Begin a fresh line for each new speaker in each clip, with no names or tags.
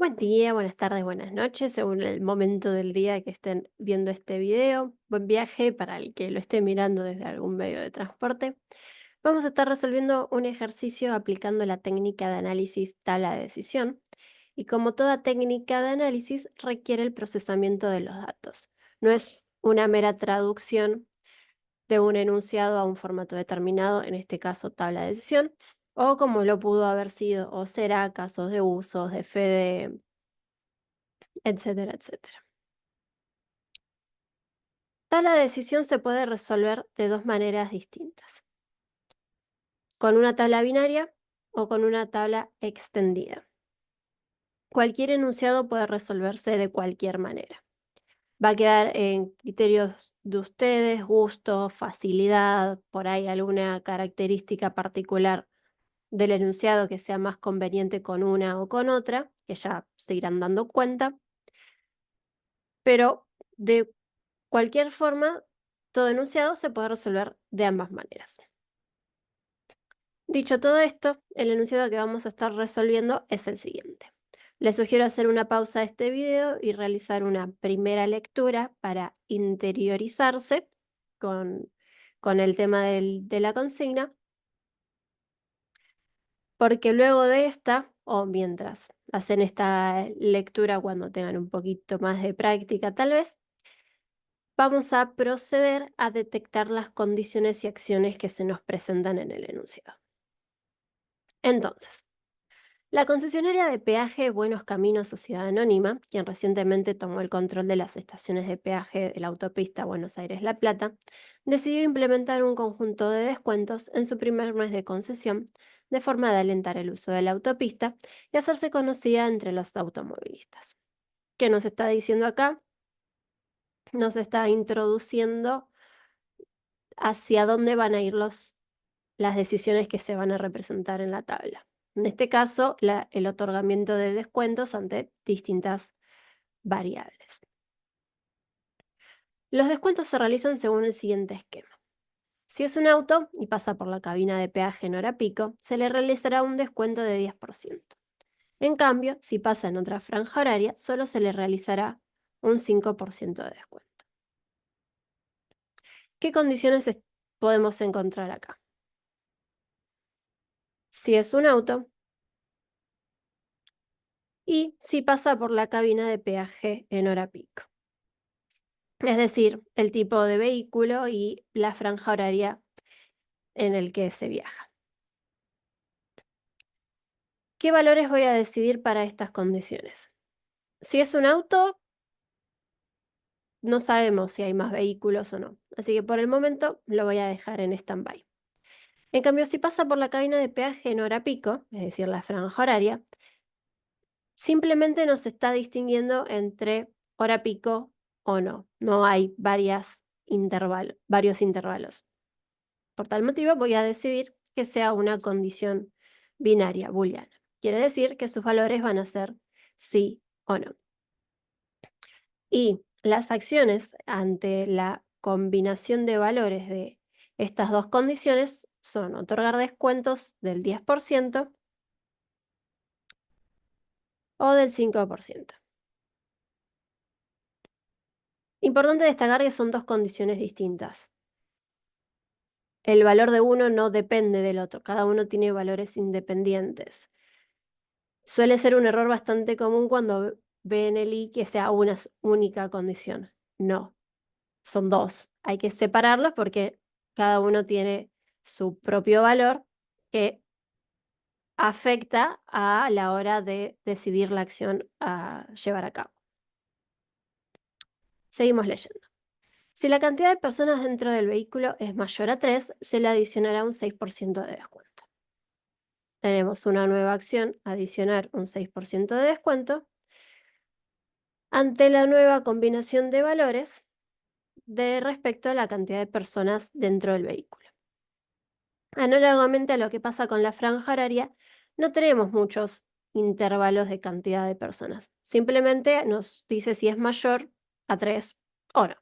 Buen día, buenas tardes, buenas noches, según el momento del día que estén viendo este video. Buen viaje para el que lo esté mirando desde algún medio de transporte. Vamos a estar resolviendo un ejercicio aplicando la técnica de análisis tabla de decisión. Y como toda técnica de análisis, requiere el procesamiento de los datos. No es una mera traducción de un enunciado a un formato determinado, en este caso tabla de decisión, o como lo pudo haber sido o será casos de usos, de fe de etcétera, etcétera. Tal decisión se puede resolver de dos maneras distintas, con una tabla binaria o con una tabla extendida. Cualquier enunciado puede resolverse de cualquier manera. Va a quedar en criterios de ustedes, gusto, facilidad, por ahí alguna característica particular del enunciado que sea más conveniente con una o con otra, que ya se irán dando cuenta, pero de cualquier forma, todo enunciado se puede resolver de ambas maneras. Dicho todo esto, el enunciado que vamos a estar resolviendo es el siguiente. Les sugiero hacer una pausa a este video y realizar una primera lectura para interiorizarse con, con el tema de la consigna, porque luego de esta, o mientras hacen esta lectura cuando tengan un poquito más de práctica tal vez, vamos a proceder a detectar las condiciones y acciones que se nos presentan en el enunciado. Entonces, la concesionaria de peaje Buenos Caminos Sociedad Anónima, quien recientemente tomó el control de las estaciones de peaje de la autopista Buenos Aires-La Plata, decidió implementar un conjunto de descuentos en su primer mes de concesión, de forma de alentar el uso de la autopista y hacerse conocida entre los automovilistas. ¿Qué nos está diciendo acá? Nos está introduciendo hacia dónde van a ir las decisiones que se van a representar en la tabla. En este caso, el otorgamiento de descuentos ante distintas variables. Los descuentos se realizan según el siguiente esquema. Si es un auto y pasa por la cabina de peaje en hora pico, se le realizará un descuento de 10%. En cambio, si pasa en otra franja horaria, solo se le realizará un 5% de descuento. ¿Qué condiciones podemos encontrar acá? Si es un auto y si pasa por la cabina de peaje en hora pico. Es decir, el tipo de vehículo y la franja horaria en el que se viaja. ¿Qué valores voy a decidir para estas condiciones? Si es un auto, no sabemos si hay más vehículos o no, así que por el momento lo voy a dejar en stand-by. En cambio, si pasa por la cabina de peaje en hora pico, es decir, la franja horaria, simplemente nos está distinguiendo entre hora pico o no. No hay varios intervalos. Por tal motivo, voy a decidir que sea una condición binaria, booleana. Quiere decir que sus valores van a ser sí o no. Y las acciones ante la combinación de valores de estas dos condiciones son otorgar descuentos del 10% o del 5%. Importante destacar que son dos condiciones distintas. El valor de uno no depende del otro, cada uno tiene valores independientes. Suele ser un error bastante común cuando ven el i que sea una única condición. No, son dos. Hay que separarlos porque cada uno tiene su propio valor que afecta a la hora de decidir la acción a llevar a cabo. Seguimos leyendo. Si la cantidad de personas dentro del vehículo es mayor a 3, se le adicionará un 6% de descuento. Tenemos una nueva acción, adicionar un 6% de descuento, ante la nueva combinación de valores de respecto a la cantidad de personas dentro del vehículo. Análogamente a lo que pasa con la franja horaria, no tenemos muchos intervalos de cantidad de personas. Simplemente nos dice si es mayor a 3 o no.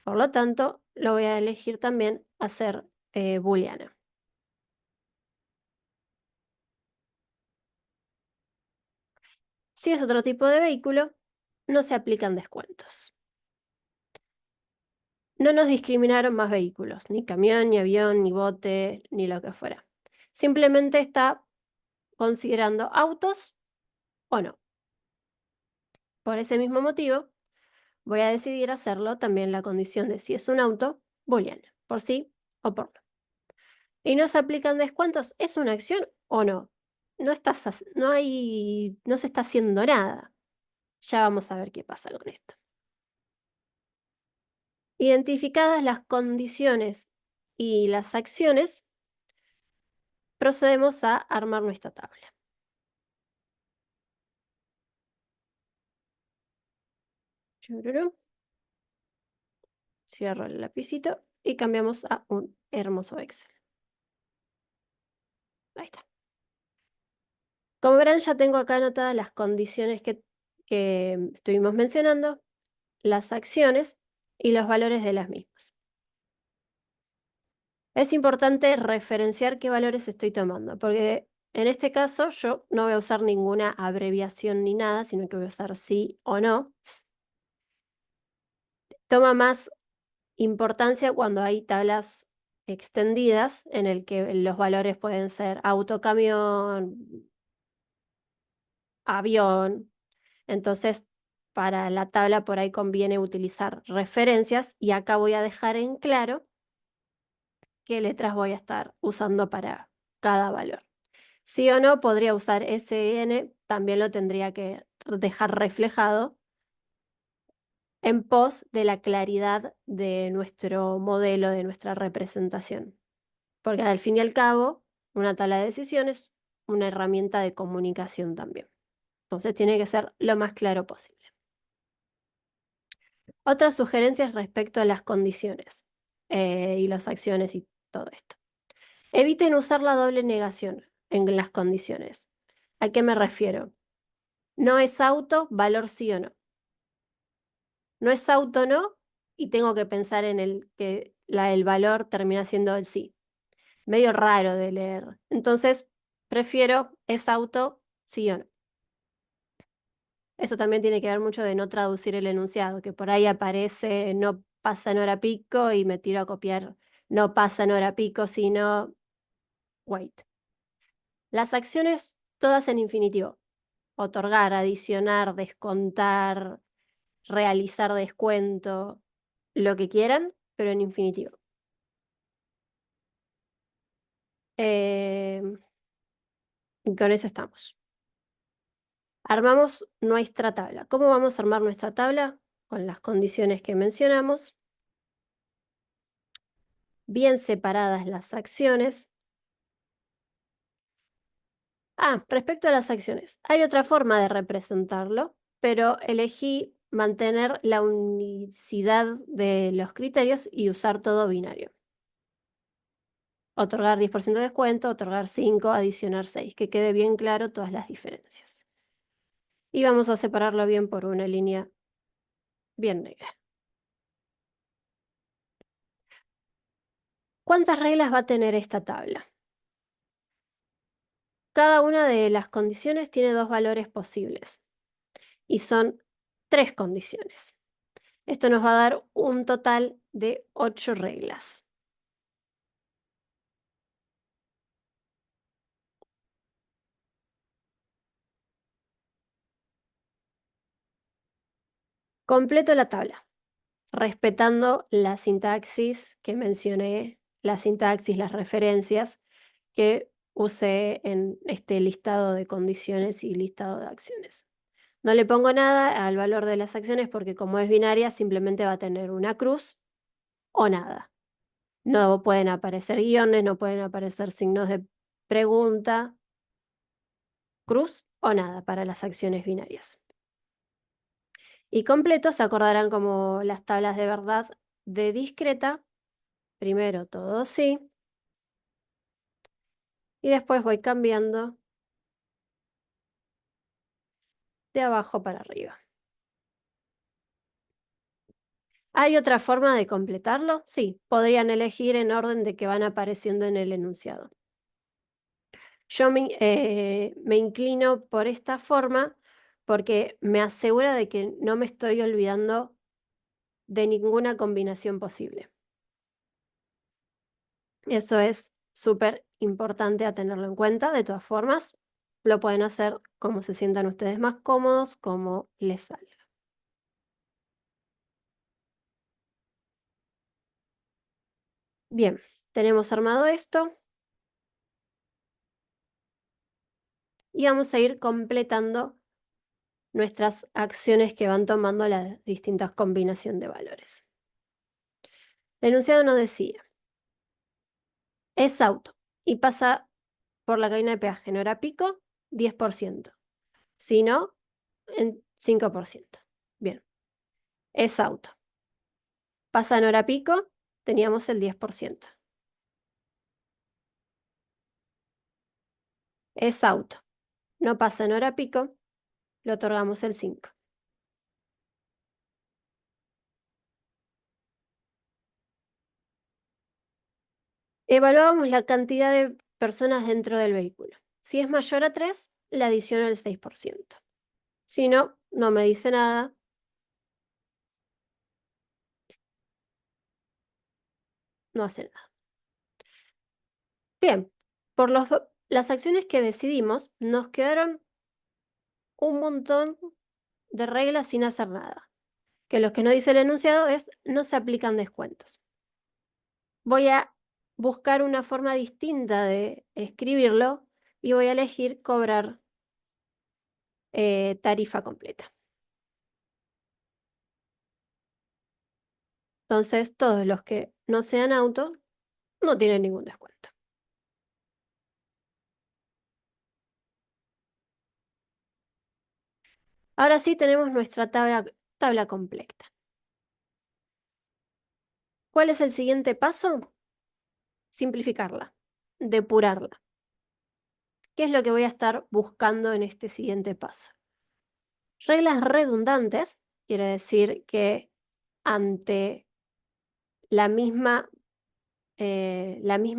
Por lo tanto, lo voy a elegir también a ser booleana. Si es otro tipo de vehículo, no se aplican descuentos. No nos discriminaron más vehículos, ni camión, ni avión, ni bote, ni lo que fuera. Simplemente está considerando autos o no. Por ese mismo motivo, voy a decidir hacerlo también la condición de si es un auto booleana, por sí o por no. Y no se aplican descuentos, ¿es una acción o no? No se está haciendo nada. Ya vamos a ver qué pasa con esto. Identificadas las condiciones y las acciones, procedemos a armar nuestra tabla. Chururú. Cierro el lapicito y cambiamos a un hermoso Excel. Ahí está. Como verán, ya tengo acá anotadas las condiciones que estuvimos mencionando, las acciones y los valores de las mismas. Es importante referenciar qué valores estoy tomando, porque en este caso yo no voy a usar ninguna abreviación ni nada, sino que voy a usar sí o no. Toma más importancia cuando hay tablas extendidas en el que los valores pueden ser auto, camión, avión. Entonces, para la tabla por ahí conviene utilizar referencias y acá voy a dejar en claro qué letras voy a estar usando para cada valor. Sí o no, podría usar SN, también lo tendría que dejar reflejado en pos de la claridad de nuestro modelo, de nuestra representación. Porque al fin y al cabo, una tabla de decisiones es una herramienta de comunicación también. Entonces tiene que ser lo más claro posible. Otras sugerencias respecto a las condiciones y las acciones y todo esto. Eviten usar la doble negación en las condiciones. ¿A qué me refiero? No es auto, valor sí o no. No es auto, no, y tengo que pensar en el que el valor termina siendo el sí. Medio raro de leer. Entonces, prefiero es auto, sí o no. Eso también tiene que ver mucho de no traducir el enunciado, que por ahí aparece no pasa en hora pico y me tiro a copiar no pasa en hora pico, sino wait. Las acciones todas en infinitivo. Otorgar, adicionar, descontar, realizar descuento, lo que quieran, pero en infinitivo. Y con eso estamos. Armamos nuestra tabla. ¿Cómo vamos a armar nuestra tabla? Con las condiciones que mencionamos. Bien separadas las acciones. Respecto a las acciones, hay otra forma de representarlo, pero elegí mantener la unicidad de los criterios y usar todo binario. Otorgar 10% de descuento, otorgar 5, adicionar 6, que quede bien claro todas las diferencias. Y vamos a separarlo bien por una línea bien negra. ¿Cuántas reglas va a tener esta tabla? Cada una de las condiciones tiene dos valores posibles y son 3 condiciones. Esto nos va a dar un total de 8 reglas. Completo la tabla, respetando la sintaxis que mencioné, la sintaxis, las referencias que usé en este listado de condiciones y listado de acciones. No le pongo nada al valor de las acciones porque como es binaria simplemente va a tener una cruz o nada. No pueden aparecer guiones, no pueden aparecer signos de pregunta, cruz o nada para las acciones binarias. Y completo se acordarán como las tablas de verdad de discreta. Primero todo sí. Y después voy cambiando de abajo para arriba. ¿Hay otra forma de completarlo? Sí, podrían elegir en orden de que van apareciendo en el enunciado. Yo me inclino por esta forma porque me asegura de que no me estoy olvidando de ninguna combinación posible. Eso es súper importante a tenerlo en cuenta. De todas formas, lo pueden hacer como se sientan ustedes más cómodos, como les salga. Bien, tenemos armado esto y vamos a ir completando nuestras acciones que van tomando las distintas combinaciones de valores. El enunciado nos decía, es auto y pasa por la cadena de peaje en hora pico, 10%, si no, en 5%. Bien, es auto. Pasa en hora pico, teníamos el 10%. Es auto. No pasa en hora pico, le otorgamos el 5. Evaluamos la cantidad de personas dentro del vehículo. Si es mayor a 3, le adiciono el 6%. Si no, no me dice nada. No hace nada. Bien, por las acciones que decidimos, nos quedaron un montón de reglas sin hacer nada. Que lo que nos dice el enunciado es, no se aplican descuentos. Voy a buscar una forma distinta de escribirlo y voy a elegir cobrar tarifa completa. Entonces, todos los que no sean auto no tienen ningún descuento. Ahora sí tenemos nuestra tabla completa. ¿Cuál es el siguiente paso? Simplificarla, depurarla. ¿Qué es lo que voy a estar buscando en este siguiente paso? Reglas redundantes, quiere decir que ante la misma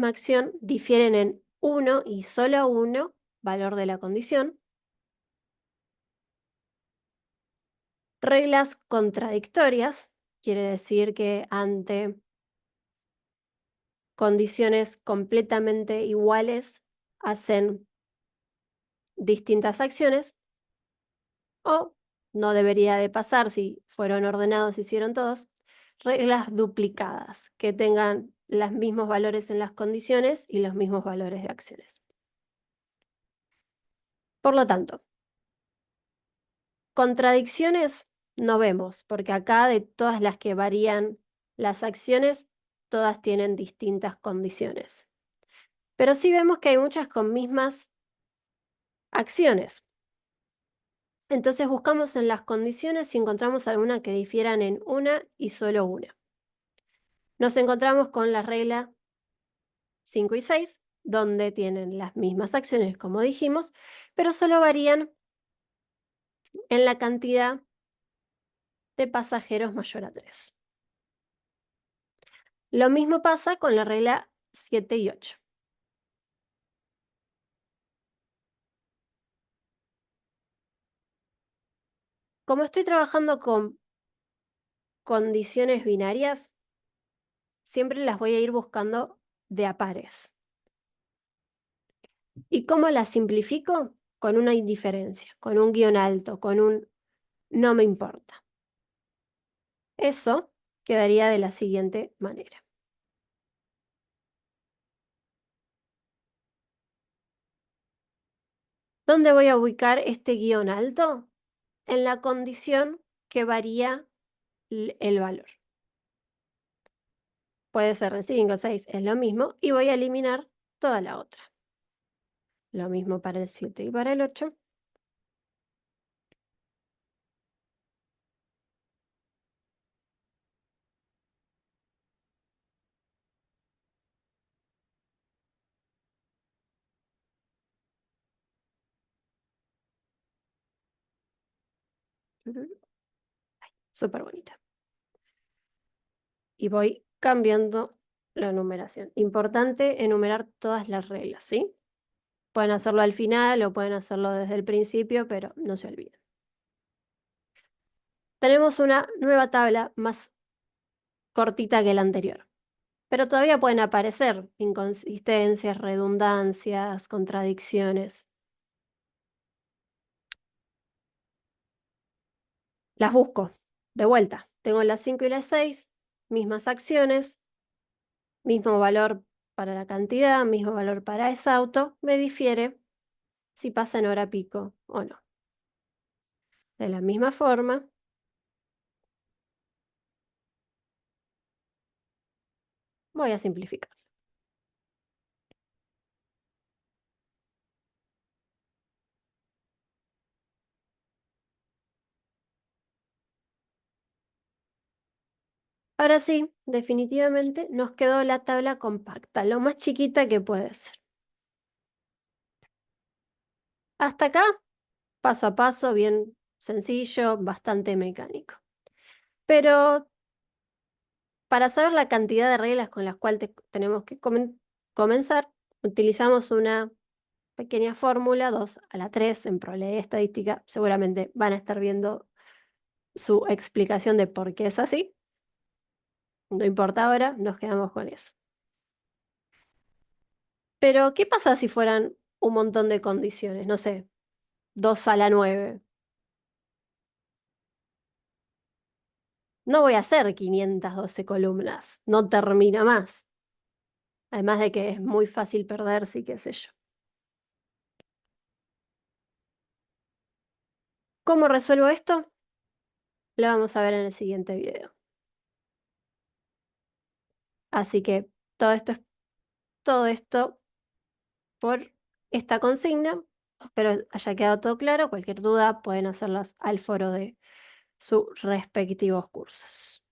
acción difieren en uno y solo uno valor de la condición. Reglas contradictorias, quiere decir que ante condiciones completamente iguales hacen distintas acciones, o no debería de pasar si fueron ordenados, hicieron todos. Reglas duplicadas, que tengan los mismos valores en las condiciones y los mismos valores de acciones. Por lo tanto, contradicciones no vemos, porque acá de todas las que varían las acciones, todas tienen distintas condiciones. Pero sí vemos que hay muchas con mismas acciones. Entonces buscamos en las condiciones si encontramos alguna que difieran en una y solo una. Nos encontramos con la regla 5 y 6, donde tienen las mismas acciones, como dijimos, pero solo varían en la cantidad de pasajeros mayor a 3. Lo mismo pasa con la regla 7 y 8. Como estoy trabajando con condiciones binarias, siempre las voy a ir buscando de a pares. ¿Y cómo las simplifico? Con una indiferencia, con un guión alto, con un no me importa. Eso quedaría de la siguiente manera. ¿Dónde voy a ubicar este guión alto? En la condición que varía el valor. Puede ser en 5 o 6, es lo mismo, y voy a eliminar toda la otra. Lo mismo para el 7 y para el 8. Súper bonita. Y voy cambiando la numeración. Importante enumerar todas las reglas, ¿sí? Pueden hacerlo al final o pueden hacerlo desde el principio, pero no se olviden. tenemos una nueva tabla más cortita que la anterior, pero todavía pueden aparecer inconsistencias, redundancias, contradicciones. Las busco de vuelta. Tengo las 5 y las 6, mismas acciones, mismo valor para la cantidad, mismo valor para ese auto. Me difiere si pasa en hora pico o no. De la misma forma, voy a simplificar. Ahora sí, definitivamente nos quedó la tabla compacta, lo más chiquita que puede ser. Hasta acá, paso a paso, bien sencillo, bastante mecánico. Pero para saber la cantidad de reglas con las cuales tenemos que comenzar, utilizamos una pequeña fórmula, 2 a la 3 en probabilidad y estadística. Seguramente van a estar viendo su explicación de por qué es así. No importa ahora, nos quedamos con eso. Pero, ¿qué pasa si fueran un montón de condiciones? No sé, 2 a la 9. No voy a hacer 512 columnas, no termina más. Además de que es muy fácil perderse y qué sé yo. ¿Cómo resuelvo esto? Lo vamos a ver en el siguiente video. Así que todo esto por esta consigna. Espero haya quedado todo claro. Cualquier duda pueden hacerlas al foro de sus respectivos cursos.